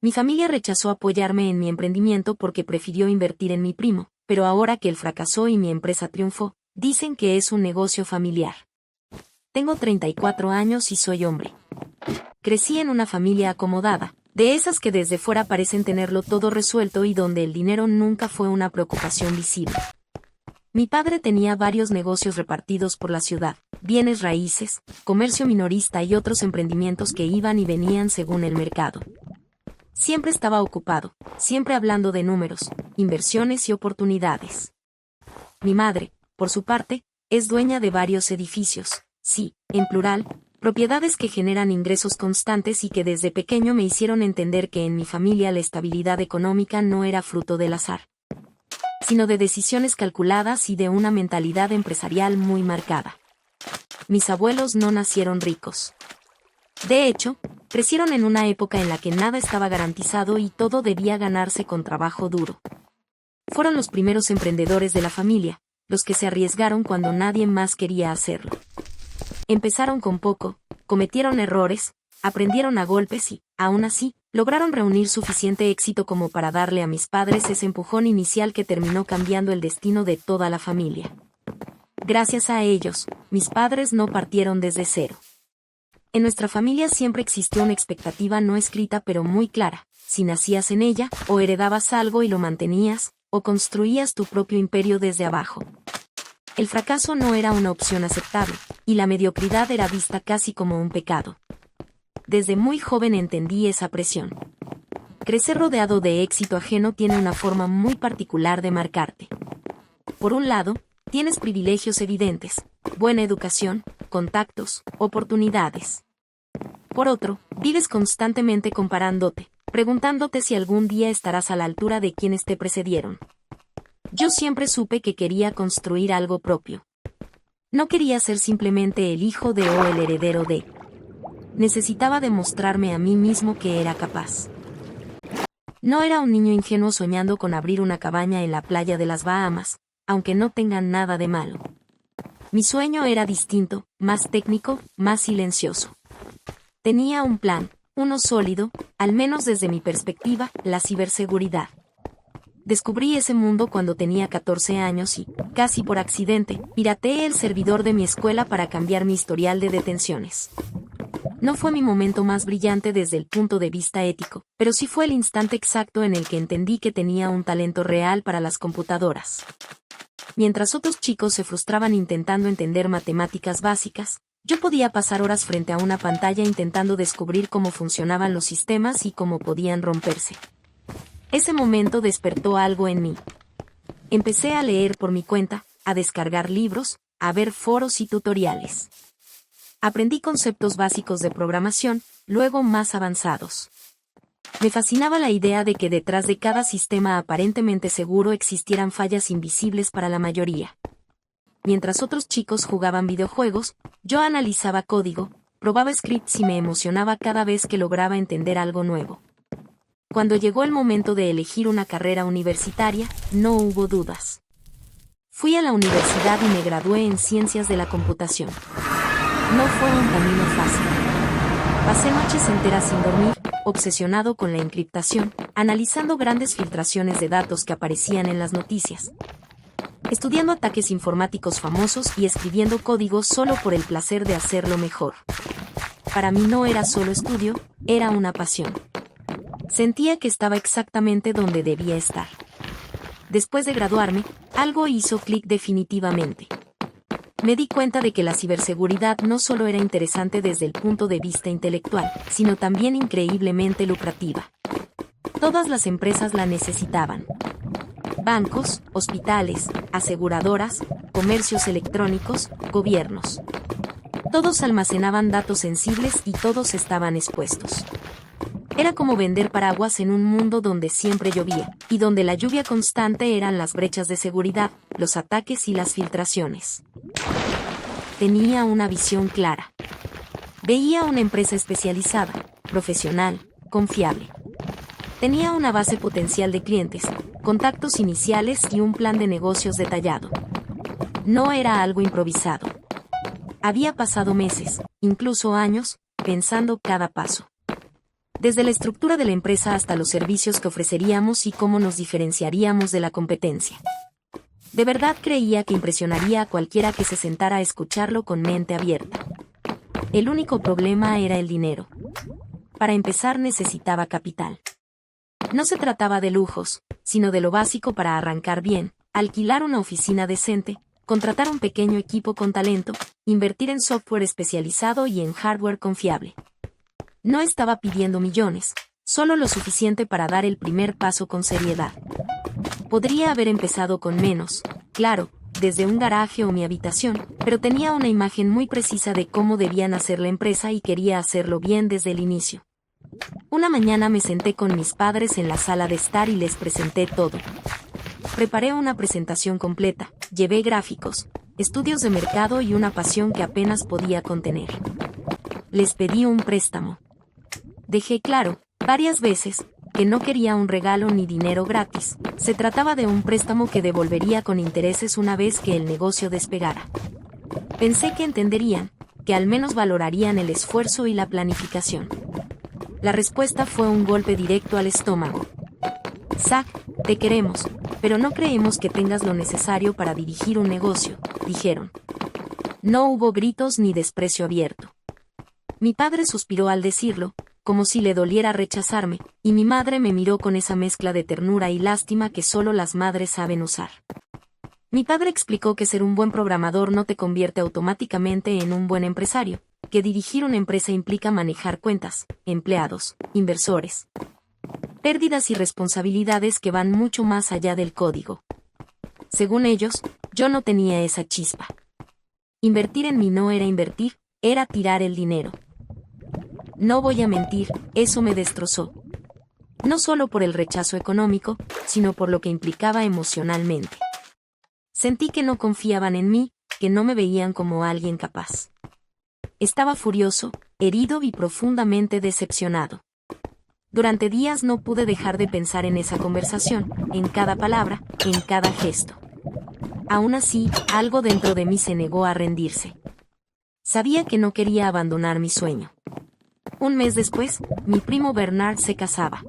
Mi familia rechazó apoyarme en mi emprendimiento porque prefirió invertir en mi primo, pero ahora que él fracasó y mi empresa triunfó, dicen que es un negocio familiar. Tengo 34 años y soy hombre. Crecí en una familia acomodada, de esas que desde fuera parecen tenerlo todo resuelto y donde el dinero nunca fue una preocupación visible. Mi padre tenía varios negocios repartidos por la ciudad, bienes raíces, comercio minorista y otros emprendimientos que iban y venían según el mercado. Siempre estaba ocupado, siempre hablando de números, inversiones y oportunidades. Mi madre, por su parte, es dueña de varios edificios, sí, en plural, propiedades que generan ingresos constantes y que desde pequeño me hicieron entender que en mi familia la estabilidad económica no era fruto del azar, sino de decisiones calculadas y de una mentalidad empresarial muy marcada. Mis abuelos no nacieron ricos. De hecho, crecieron en una época en la que nada estaba garantizado y todo debía ganarse con trabajo duro. Fueron los primeros emprendedores de la familia, los que se arriesgaron cuando nadie más quería hacerlo. Empezaron con poco, cometieron errores, aprendieron a golpes y, aún así, lograron reunir suficiente éxito como para darle a mis padres ese empujón inicial que terminó cambiando el destino de toda la familia. Gracias a ellos, mis padres no partieron desde cero. En nuestra familia siempre existió una expectativa no escrita pero muy clara: si nacías en ella, o heredabas algo y lo mantenías, o construías tu propio imperio desde abajo. El fracaso no era una opción aceptable, y la mediocridad era vista casi como un pecado. Desde muy joven entendí esa presión. Crecer rodeado de éxito ajeno tiene una forma muy particular de marcarte. Por un lado, tienes privilegios evidentes, buena educación, contactos, oportunidades. Por otro, vives constantemente comparándote, preguntándote si algún día estarás a la altura de quienes te precedieron. Yo siempre supe que quería construir algo propio. No quería ser simplemente el hijo de o el heredero de. Necesitaba demostrarme a mí mismo que era capaz. No era un niño ingenuo soñando con abrir una cabaña en la playa de las Bahamas, aunque no tengan nada de malo. Mi sueño era distinto, más técnico, más silencioso. Tenía un plan, uno sólido, al menos desde mi perspectiva, la ciberseguridad. Descubrí ese mundo cuando tenía 14 años y, casi por accidente, pirateé el servidor de mi escuela para cambiar mi historial de detenciones. No fue mi momento más brillante desde el punto de vista ético, pero sí fue el instante exacto en el que entendí que tenía un talento real para las computadoras. Mientras otros chicos se frustraban intentando entender matemáticas básicas, yo podía pasar horas frente a una pantalla intentando descubrir cómo funcionaban los sistemas y cómo podían romperse. Ese momento despertó algo en mí. Empecé a leer por mi cuenta, a descargar libros, a ver foros y tutoriales. Aprendí conceptos básicos de programación, luego más avanzados. Me fascinaba la idea de que detrás de cada sistema aparentemente seguro existieran fallas invisibles para la mayoría. Mientras otros chicos jugaban videojuegos, yo analizaba código, probaba scripts y me emocionaba cada vez que lograba entender algo nuevo. Cuando llegó el momento de elegir una carrera universitaria, no hubo dudas. Fui a la universidad y me gradué en Ciencias de la Computación. No fue un camino fácil. Pasé noches enteras sin dormir, obsesionado con la encriptación, analizando grandes filtraciones de datos que aparecían en las noticias, estudiando ataques informáticos famosos y escribiendo código solo por el placer de hacerlo mejor. Para mí no era solo estudio, era una pasión. Sentía que estaba exactamente donde debía estar. Después de graduarme, algo hizo clic definitivamente. Me di cuenta de que la ciberseguridad no solo era interesante desde el punto de vista intelectual, sino también increíblemente lucrativa. Todas las empresas la necesitaban. Bancos, hospitales, aseguradoras, comercios electrónicos, gobiernos. Todos almacenaban datos sensibles y todos estaban expuestos. Era como vender paraguas en un mundo donde siempre llovía, y donde la lluvia constante eran las brechas de seguridad, los ataques y las filtraciones. Tenía una visión clara. Veía una empresa especializada, profesional, confiable. Tenía una base potencial de clientes, contactos iniciales y un plan de negocios detallado. No era algo improvisado. Había pasado meses, incluso años, pensando cada paso. desde la estructura de la empresa hasta los servicios que ofreceríamos y cómo nos diferenciaríamos de la competencia. De verdad creía que impresionaría a cualquiera que se sentara a escucharlo con mente abierta. El único problema era el dinero. Para empezar necesitaba capital. No se trataba de lujos, sino de lo básico para arrancar bien: alquilar una oficina decente, contratar un pequeño equipo con talento, invertir en software especializado y en hardware confiable. No estaba pidiendo millones, solo lo suficiente para dar el primer paso con seriedad. Podría haber empezado con menos, claro, desde un garaje o mi habitación, pero tenía una imagen muy precisa de cómo debían hacer la empresa y quería hacerlo bien desde el inicio. Una mañana me senté con mis padres en la sala de estar y les presenté todo. Preparé una presentación completa, llevé gráficos, estudios de mercado y una pasión que apenas podía contener. Les pedí un préstamo. Dejé claro, varias veces, que no quería un regalo ni dinero gratis. Se trataba de un préstamo que devolvería con intereses una vez que el negocio despegara. Pensé que entenderían, que al menos valorarían el esfuerzo y la planificación. La respuesta fue un golpe directo al estómago. Zach, te queremos, pero no creemos que tengas lo necesario para dirigir un negocio, dijeron. No hubo gritos ni desprecio abierto. Mi padre suspiró al decirlo, como si le doliera rechazarme, y mi madre me miró con esa mezcla de ternura y lástima que solo las madres saben usar. Mi padre explicó que ser un buen programador no te convierte automáticamente en un buen empresario, que dirigir una empresa implica manejar cuentas, empleados, inversores, pérdidas y responsabilidades que van mucho más allá del código. Según ellos, yo no tenía esa chispa. Invertir en mí no era invertir, era tirar el dinero. No voy a mentir, eso me destrozó. No solo por el rechazo económico, sino por lo que implicaba emocionalmente. Sentí que no confiaban en mí, que no me veían como alguien capaz. Estaba furioso, herido y profundamente decepcionado. Durante días no pude dejar de pensar en esa conversación, en cada palabra, en cada gesto. Aún así, algo dentro de mí se negó a rendirse. Sabía que no quería abandonar mi sueño. Un mes después, mi primo Bernard se casaba.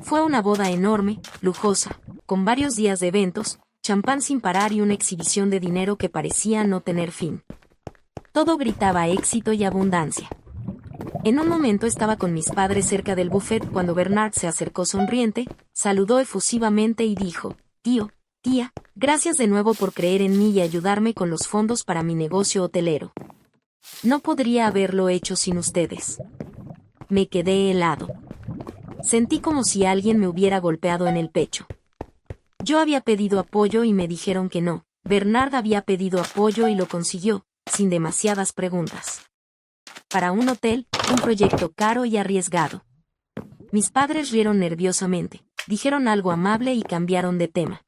Fue una boda enorme, lujosa, con varios días de eventos, champán sin parar y una exhibición de dinero que parecía no tener fin. Todo gritaba éxito y abundancia. En un momento estaba con mis padres cerca del buffet cuando Bernard se acercó sonriente, saludó efusivamente y dijo: «Tío, tía, gracias de nuevo por creer en mí y ayudarme con los fondos para mi negocio hotelero. No podría haberlo hecho sin ustedes». Me quedé helado. Sentí como si alguien me hubiera golpeado en el pecho. Yo había pedido apoyo y me dijeron que no. Bernard había pedido apoyo y lo consiguió, sin demasiadas preguntas. Para un hotel, un proyecto caro y arriesgado. Mis padres rieron nerviosamente, dijeron algo amable y cambiaron de tema.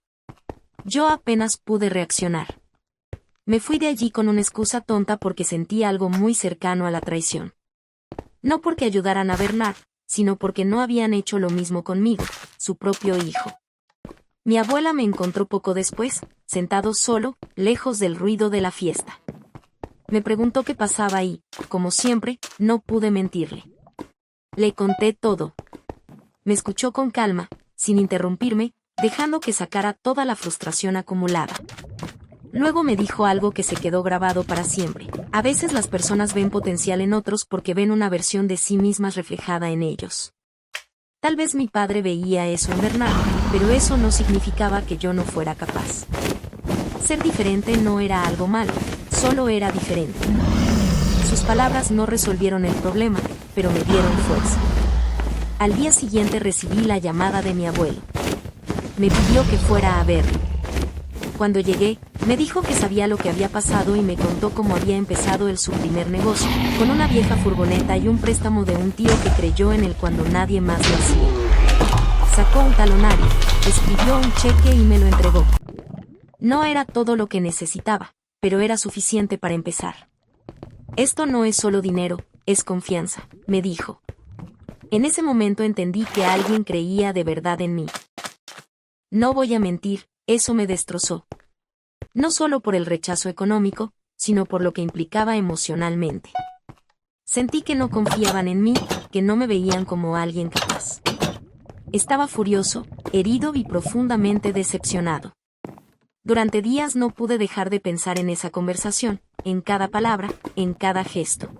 Yo apenas pude reaccionar. Me fui de allí con una excusa tonta porque sentí algo muy cercano a la traición. No porque ayudaran a Bernard, sino porque no habían hecho lo mismo conmigo, su propio hijo. Mi abuela me encontró poco después, sentado solo, lejos del ruido de la fiesta. Me preguntó qué pasaba y, como siempre, no pude mentirle. Le conté todo. Me escuchó con calma, sin interrumpirme, dejando que sacara toda la frustración acumulada. Luego me dijo algo que se quedó grabado para siempre. A veces las personas ven potencial en otros porque ven una versión de sí mismas reflejada en ellos. Tal vez mi padre veía eso en Bernard, pero eso no significaba que yo no fuera capaz. Ser diferente no era algo malo, solo era diferente. Sus palabras no resolvieron el problema, pero me dieron fuerza. Al día siguiente recibí la llamada de mi abuelo. Me pidió que fuera a verlo. Cuando llegué, me dijo que sabía lo que había pasado y me contó cómo había empezado su primer negocio, con una vieja furgoneta y un préstamo de un tío que creyó en él cuando nadie más lo hacía. Sacó un talonario, escribió un cheque y me lo entregó. No era todo lo que necesitaba, pero era suficiente para empezar. Esto no es solo dinero, es confianza, me dijo. En ese momento entendí que alguien creía de verdad en mí. No voy a mentir, eso me destrozó. No solo por el rechazo económico, sino por lo que implicaba emocionalmente. Sentí que no confiaban en mí, que no me veían como alguien capaz. Estaba furioso, herido y profundamente decepcionado. Durante días no pude dejar de pensar en esa conversación, en cada palabra, en cada gesto.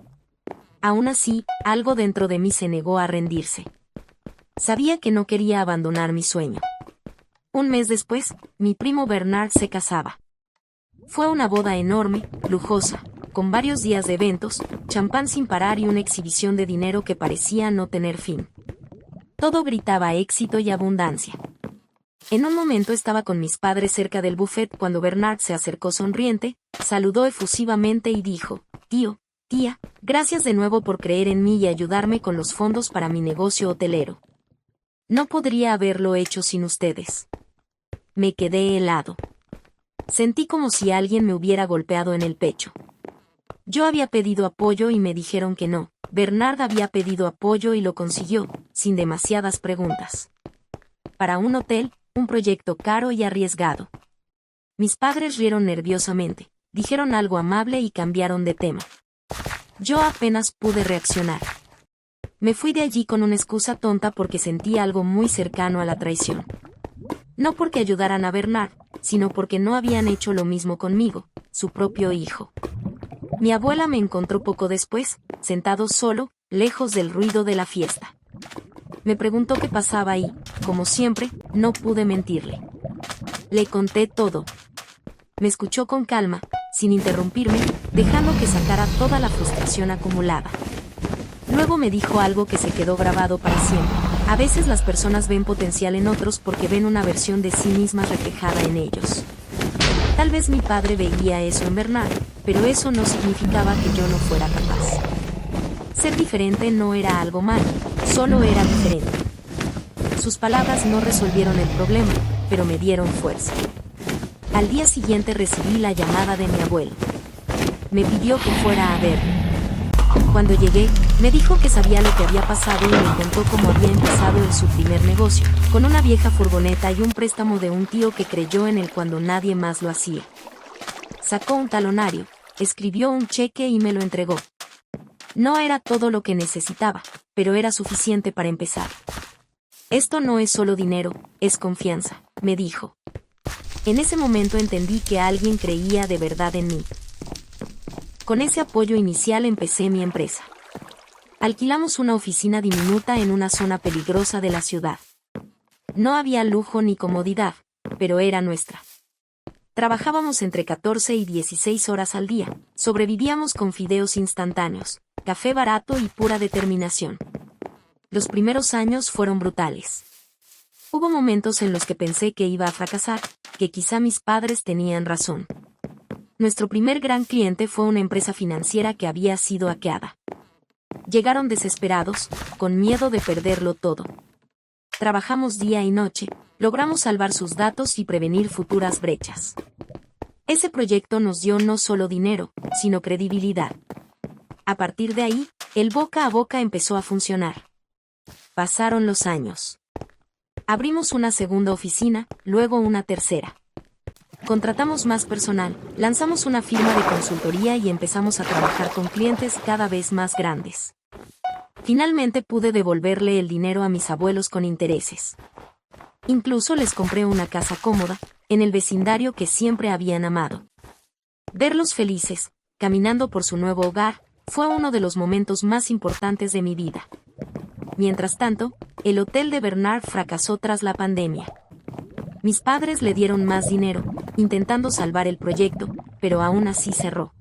Aún así, algo dentro de mí se negó a rendirse. Sabía que no quería abandonar mi sueño. Un mes después, mi primo Bernard se casaba. Fue una boda enorme, lujosa, con varios días de eventos, champán sin parar y una exhibición de dinero que parecía no tener fin. Todo gritaba éxito y abundancia. En un momento estaba con mis padres cerca del buffet cuando Bernard se acercó sonriente, saludó efusivamente y dijo: «Tío, tía, gracias de nuevo por creer en mí y ayudarme con los fondos para mi negocio hotelero. No podría haberlo hecho sin ustedes». Me quedé helado. Sentí como si alguien me hubiera golpeado en el pecho. Yo había pedido apoyo y me dijeron que no. Bernard había pedido apoyo y lo consiguió, sin demasiadas preguntas. Para un hotel, un proyecto caro y arriesgado. Mis padres rieron nerviosamente, dijeron algo amable y cambiaron de tema. Yo apenas pude reaccionar. Me fui de allí con una excusa tonta porque sentí algo muy cercano a la traición. No porque ayudaran a Bernard, sino porque no habían hecho lo mismo conmigo, su propio hijo. Mi abuela me encontró poco después, sentado solo, lejos del ruido de la fiesta. Me preguntó qué pasaba y, como siempre, no pude mentirle. Le conté todo. Me escuchó con calma, sin interrumpirme, dejando que sacara toda la frustración acumulada. Luego me dijo algo que se quedó grabado para siempre. A veces las personas ven potencial en otros porque ven una versión de sí mismas reflejada en ellos. Tal vez mi padre veía eso en Bernard, pero eso no significaba que yo no fuera capaz. Ser diferente no era algo malo, solo era diferente. Sus palabras no resolvieron el problema, pero me dieron fuerza. Al día siguiente recibí la llamada de mi abuelo. Me pidió que fuera a verme. Cuando llegué, me dijo que sabía lo que había pasado y me contó cómo había empezado en su primer negocio, con una vieja furgoneta y un préstamo de un tío que creyó en él cuando nadie más lo hacía. Sacó un talonario, escribió un cheque y me lo entregó. No era todo lo que necesitaba, pero era suficiente para empezar. Esto no es solo dinero, es confianza, me dijo. En ese momento entendí que alguien creía de verdad en mí. Con ese apoyo inicial empecé mi empresa. Alquilamos una oficina diminuta en una zona peligrosa de la ciudad. No había lujo ni comodidad, pero era nuestra. Trabajábamos entre 14 y 16 horas al día, sobrevivíamos con fideos instantáneos, café barato y pura determinación. Los primeros años fueron brutales. Hubo momentos en los que pensé que iba a fracasar, que quizá mis padres tenían razón. Nuestro primer gran cliente fue una empresa financiera que había sido hackeada. Llegaron desesperados, con miedo de perderlo todo. Trabajamos día y noche, logramos salvar sus datos y prevenir futuras brechas. Ese proyecto nos dio no solo dinero, sino credibilidad. A partir de ahí, el boca a boca empezó a funcionar. Pasaron los años. Abrimos una segunda oficina, luego una tercera. Contratamos más personal, lanzamos una firma de consultoría y empezamos a trabajar con clientes cada vez más grandes. Finalmente pude devolverle el dinero a mis abuelos con intereses. Incluso les compré una casa cómoda, en el vecindario que siempre habían amado. Verlos felices, caminando por su nuevo hogar, fue uno de los momentos más importantes de mi vida. Mientras tanto, el hotel de Bernard fracasó tras la pandemia. Mis padres le dieron más dinero, intentando salvar el proyecto, pero aún así cerró.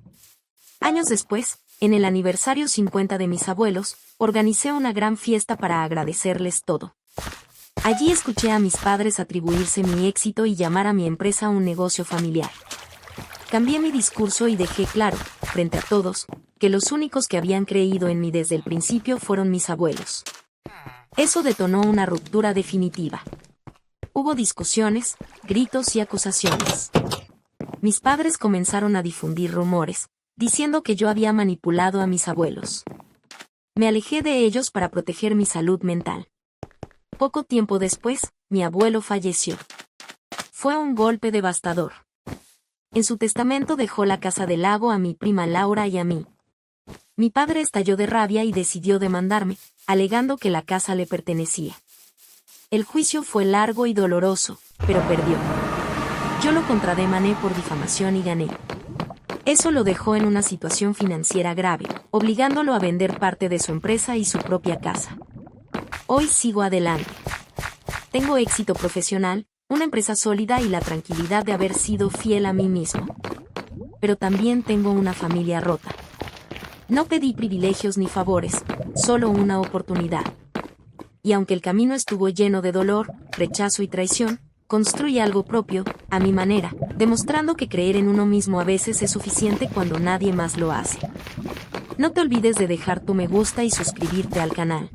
Años después, en el aniversario 50 de mis abuelos, organicé una gran fiesta para agradecerles todo. Allí escuché a mis padres atribuirse mi éxito y llamar a mi empresa un negocio familiar. Cambié mi discurso y dejé claro, frente a todos, que los únicos que habían creído en mí desde el principio fueron mis abuelos. Eso detonó una ruptura definitiva. Hubo discusiones, gritos y acusaciones. Mis padres comenzaron a difundir rumores, diciendo que yo había manipulado a mis abuelos. Me alejé de ellos para proteger mi salud mental. Poco tiempo después, mi abuelo falleció. Fue un golpe devastador. En su testamento dejó la casa del lago a mi prima Laura y a mí. Mi padre estalló de rabia y decidió demandarme, alegando que la casa le pertenecía. El juicio fue largo y doloroso, pero perdió. Yo lo contrademandé por difamación y gané. Eso lo dejó en una situación financiera grave, obligándolo a vender parte de su empresa y su propia casa. Hoy sigo adelante. Tengo éxito profesional, una empresa sólida y la tranquilidad de haber sido fiel a mí mismo. Pero también tengo una familia rota. No pedí privilegios ni favores, solo una oportunidad. Y aunque el camino estuvo lleno de dolor, rechazo y traición, construí algo propio, a mi manera, demostrando que creer en uno mismo a veces es suficiente cuando nadie más lo hace. No te olvides de dejar tu me gusta y suscribirte al canal.